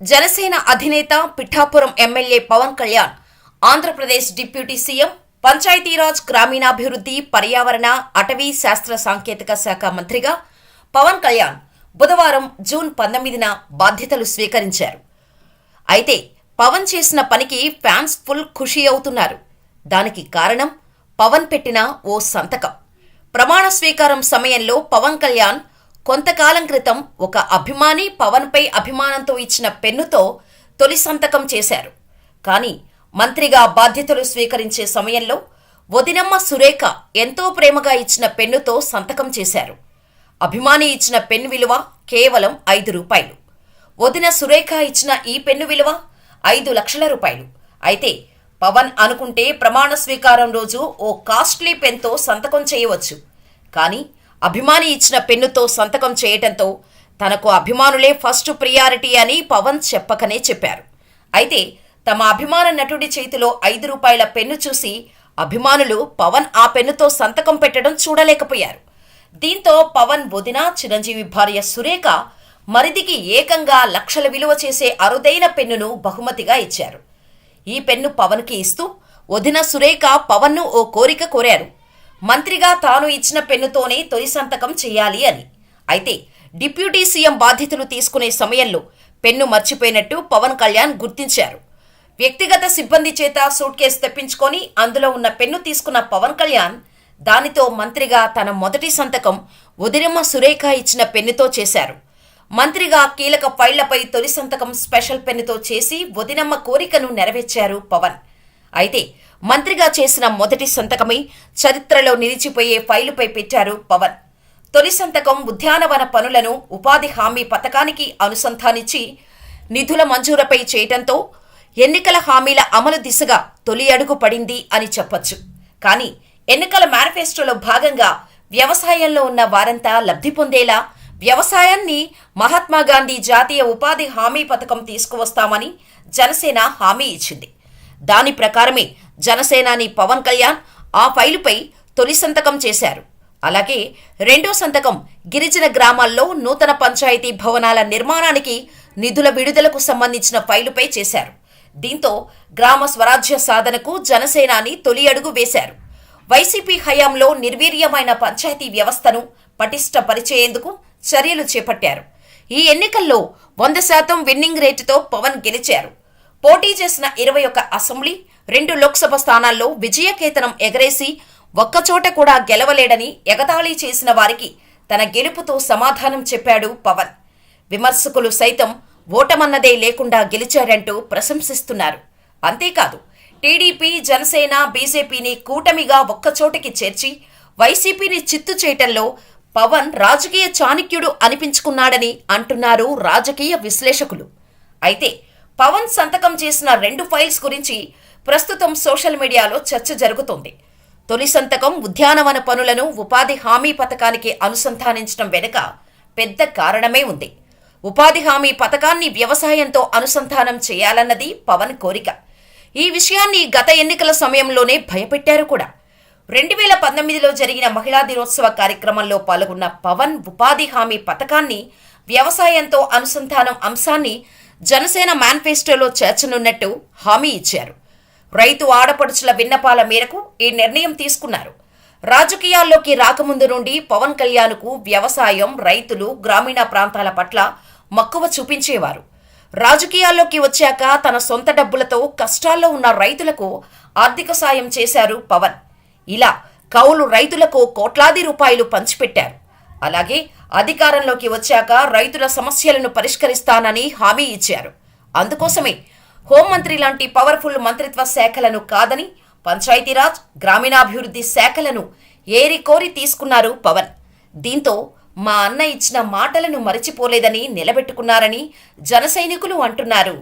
జనసేన అధినేత Pithapuram MLA Pawan Kalyan, Andhra Pradesh deputy CM, Panchayati Raj, గ్రామీణాభివృద్ధి, పర్యావరణ, అటవీ శాస్త్ర సాంకేతిక శాఖ మంత్రిగా పవన్ కళ్యాణ్ బుధవారం జూన్ 19న బాధ్యతలు స్వీకరించారు. అయితే పవన్ చేసిన పనికి ఫ్యాన్స్ ఫుల్ ఖుషీ అవుతున్నారు. దానికి కారణం పవన్ పెట్టిన ఓ సంతకం. ప్రమాణ స్వీకారం సమయంలో పవన్ కళ్యాణ్ కొంతకాలం క్రితం ఒక అభిమాని పవన్పై అభిమానంతో ఇచ్చిన పెన్నుతో తొలి సంతకం చేశారు. కానీ మంత్రిగా బాధ్యతలు స్వీకరించే సమయంలో వదినమ్మ సురేఖ ఎంతో ప్రేమగా ఇచ్చిన పెన్నుతో సంతకం చేశారు. అభిమాని ఇచ్చిన పెన్ను విలువ కేవలం 5 రూపాయలు. వదిన సురేఖ ఇచ్చిన ఈ పెన్ను విలువ 5 లక్షల రూపాయలు. అయితే పవన్ అనుకుంటే ప్రమాణ స్వీకారం రోజు ఓ కాస్ట్లీ పెన్తో సంతకం చేయవచ్చు. కానీ అభిమాని ఇచ్చిన పెన్నుతో సంతకం చేయటంతో తనకు అభిమానులే ఫస్ట్ ప్రియారిటీ అని పవన్ చెప్పకనే చెప్పారు. అయితే తమ అభిమాన నటుడి చేతిలో 5 రూపాయల పెన్ను చూసి అభిమానులు పవన్ ఆ పెన్నుతో సంతకం పెట్టడం చూడలేకపోయారు. దీంతో పవన్ వదిన, చిరంజీవి భార్య సురేఖ మరిదికి ఏకంగా లక్షల విలువ చేసే అరుదైన పెన్నును బహుమతిగా ఇచ్చారు. ఈ పెన్ను పవన్కి ఇస్తూ వదిన సురేఖ పవన్ను ఓ కోరిక కోరారు. మంత్రిగా తాను ఇచ్చిన పెన్నుతోనే తొలి సంతకం చేయాలి అని. అయితే డిప్యూటీ సీఎం బాధ్యతలు తీసుకునే సమయంలో పెన్ను మర్చిపోయినట్టు పవన్ కళ్యాణ్ గుర్తించారు. వ్యక్తిగత సిబ్బంది చేత సూట్ కేసు తెప్పించుకొని అందులో ఉన్న పెన్ను తీసుకున్న పవన్ కళ్యాణ్ దానితో మంత్రిగా తన మొదటి సంతకం వదినమ్మ సురేఖ ఇచ్చిన పెన్నుతో చేశారు. మంత్రిగా కీలక ఫైళ్లపై తొలి సంతకం స్పెషల్ పెన్నుతో చేసి వదినమ్మ కోరికను నెరవేర్చారు పవన్. అయితే మంత్రిగా చేసిన మొదటి సంతకమే చరిత్రలో నిలిచిపోయే ఫైలుపై పెట్టారు పవన్. తొలి సంతకం ఉద్యానవన పనులను ఉపాధి హామీ పథకానికి అనుసంధానించి నిధుల మంజూరుపై చేయటంతో ఎన్నికల హామీల అమలు దిశగా తొలి అడుగు పడింది అని చెప్పొచ్చు. కానీ ఎన్నికల మేనిఫెస్టోలో భాగంగా వ్యవసాయంలో ఉన్న వారంతా లబ్ధి పొందేలా వ్యవసాయాన్ని మహాత్మాగాంధీ జాతీయ ఉపాధి హామీ పథకం తీసుకువస్తామని జనసేన హామీ ఇచ్చింది. దాని ప్రకారమే జనసేనాని పవన్ కళ్యాణ్ ఆ ఫైలుపై తొలి సంతకం చేశారు. అలాగే రెండో సంతకం గిరిజన గ్రామాల్లో నూతన పంచాయతీ భవనాల నిర్మాణానికి నిధుల విడుదలకు సంబంధించిన ఫైలుపై చేశారు. దీంతో గ్రామ స్వరాజ్య సాధనకు జనసేనాని తొలి అడుగు వేశారు. వైసీపీ హయాంలో నిర్వీర్యమైన పంచాయతీ వ్యవస్థను పటిష్టపరిచేందుకు చర్యలు చేపట్టారు. ఈ ఎన్నికల్లో 100% విన్నింగ్ రేటుతో పవన్ గెలిచారు. పోటీ చేసిన 21 అసెంబ్లీ, 2 లోక్సభ స్థానాల్లో విజయకేతనం ఎగరేసి ఒక్కచోట కూడా గెలవలేడని ఎగతాళి చేసిన వారికి తన గెలుపుతో సమాధానం చెప్పాడు పవన్. విమర్శకులు సైతం ఓటమన్నదే లేకుండా గెలిచారంటూ ప్రశంసిస్తున్నారు. అంతేకాదు టీడీపీ, జనసేన, బీజేపీని కూటమిగా ఒక్కచోటికి చేర్చి వైసీపీని చిత్తు చేయటంలో పవన్ రాజకీయ చాణక్యుడు అనిపించుకున్నాడని అంటున్నారు రాజకీయ విశ్లేషకులు. అయితే పవన్ సంతకం చేసిన 2 ఫైల్స్ గురించి ప్రస్తుతం సోషల్ మీడియాలో చర్చ జరుగుతోంది. తొలి సంతకం ఉద్యానవన పనులను ఉపాధి హామీ పథకానికి అనుసంధానించడం వెనుక పెద్ద కారణమే ఉంది. ఉపాధి హామీ పథకాన్ని వ్యవసాయంతో అనుసంధానం చేయాలన్నది పవన్ కోరిక. ఈ విషయాన్ని గత ఎన్నికల సమయంలోనే భయపెట్టారు కూడా. 2019లో జరిగిన మహిళా దినోత్సవ కార్యక్రమంలో పాల్గొన్న పవన్ ఉపాధి హామీ పథకాన్ని వ్యవసాయంతో అనుసంధానం అంశాన్ని జనసేన మేనిఫెస్టోలో చేర్చనున్నట్టు హామీ ఇచ్చారు. రైతు ఆడపడుచుల విన్నపాల మేరకు ఈ నిర్ణయం తీసుకున్నారు. రాజకీయాల్లోకి రాకముందు నుండి పవన్ కళ్యాణ్కు వ్యవసాయం, రైతులు, గ్రామీణ ప్రాంతాల పట్ల మక్కువ చూపించేవారు. రాజకీయాల్లోకి వచ్చాక తన సొంత డబ్బులతో కష్టాల్లో ఉన్న రైతులకు ఆర్థిక సాయం చేశారు పవన్. ఇలా కౌలు రైతులకు కోట్లాది రూపాయలు పంచిపెట్టారు. అలాగే అధికారంలోకి వచ్చాక రైతుల సమస్యలను పరిష్కరిస్తానని హామీ ఇచ్చారు. అందుకోసమే హోంమంత్రి లాంటి పవర్ఫుల్ మంత్రిత్వ శాఖలను కాదని పంచాయతీరాజ్, గ్రామీణాభివృద్ధి శాఖలను ఏరికోరి తీసుకున్నారు పవన్. దీంతో మా అన్న ఇచ్చిన మాటలను మరచిపోలేదని నిలబెట్టుకున్నారని జన సైనికులు అంటున్నారు.